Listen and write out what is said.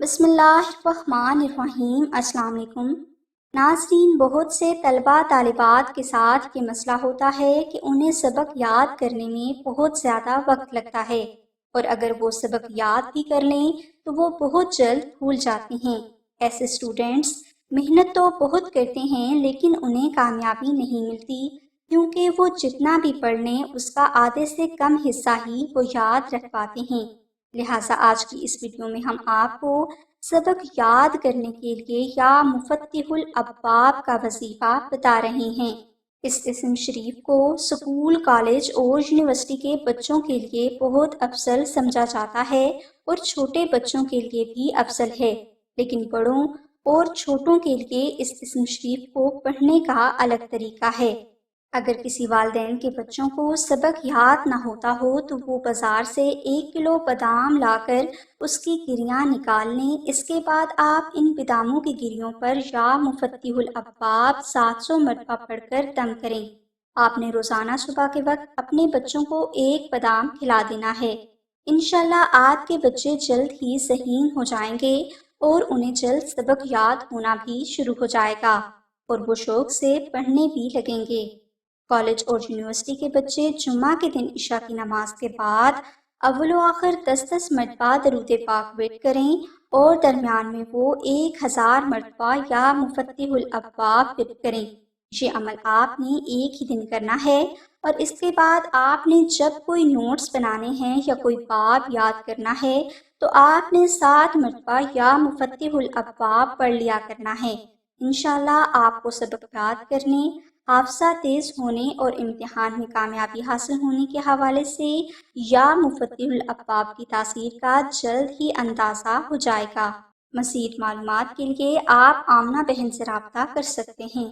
بسم اللہ الرحمن الرحیم۔ السلام علیکم ناظرین، بہت سے طلباء طالبات کے ساتھ یہ مسئلہ ہوتا ہے کہ انہیں سبق یاد کرنے میں بہت زیادہ وقت لگتا ہے، اور اگر وہ سبق یاد بھی کر لیں تو وہ بہت جلد بھول جاتے ہیں۔ ایسے اسٹوڈنٹس محنت تو بہت کرتے ہیں لیکن انہیں کامیابی نہیں ملتی، کیونکہ وہ جتنا بھی پڑھ لیں اس کا آدھے سے کم حصہ ہی وہ یاد رکھ پاتے ہیں۔ لہٰذا آج کی اس ویڈیو میں ہم آپ کو سبق یاد کرنے کے لیے یا مفتح الابواب کا وظیفہ بتا رہے ہیں۔ اس اسم شریف کو اسکول، کالج اور یونیورسٹی کے بچوں کے لیے بہت افضل سمجھا جاتا ہے اور چھوٹے بچوں کے لیے بھی افضل ہے، لیکن بڑوں اور چھوٹوں کے لیے اس اسم شریف کو پڑھنے کا الگ طریقہ ہے۔ اگر کسی والدین کے بچوں کو سبق یاد نہ ہوتا ہو تو وہ بازار سے 1 کلو بادام لا کر اس کی گریاں نکال لیں۔ اس کے بعد آپ ان باداموں کی گریوں پر یا مفتح الابواب 700 مرتبہ پڑھ کر دم کریں۔ آپ نے روزانہ صبح کے وقت اپنے بچوں کو 1 بادام کھلا دینا ہے۔ انشاءاللہ آپ کے بچے جلد ہی ذہین ہو جائیں گے اور انہیں جلد سبق یاد ہونا بھی شروع ہو جائے گا اور وہ شوق سے پڑھنے بھی لگیں گے۔ کالج اور یونیورسٹی کے بچے جمعہ کے دن عشاء کی نماز کے بعد اول و آخر 10 مرتبہ درود پاک ورد کریں اور درمیان میں وہ 1000 مرتبہ یا مفتح الابواب ورد کریں۔ یہ عمل آپ نے ایک ہی دن کرنا ہے، اور اس کے بعد آپ نے جب کوئی نوٹس بنانے ہیں یا کوئی باب یاد کرنا ہے تو آپ نے 7 مرتبہ یا مفتح الابواب پڑھ لیا کرنا ہے۔ انشاءاللہ آپ کو سبق یاد کرنے، حافظہ تیز ہونے اور امتحان میں کامیابی حاصل ہونے کے حوالے سے یا مفتح الابواب کی تاثیر کا جلد ہی اندازہ ہو جائے گا۔ مزید معلومات کے لیے آپ آمنہ بہن سے رابطہ کر سکتے ہیں۔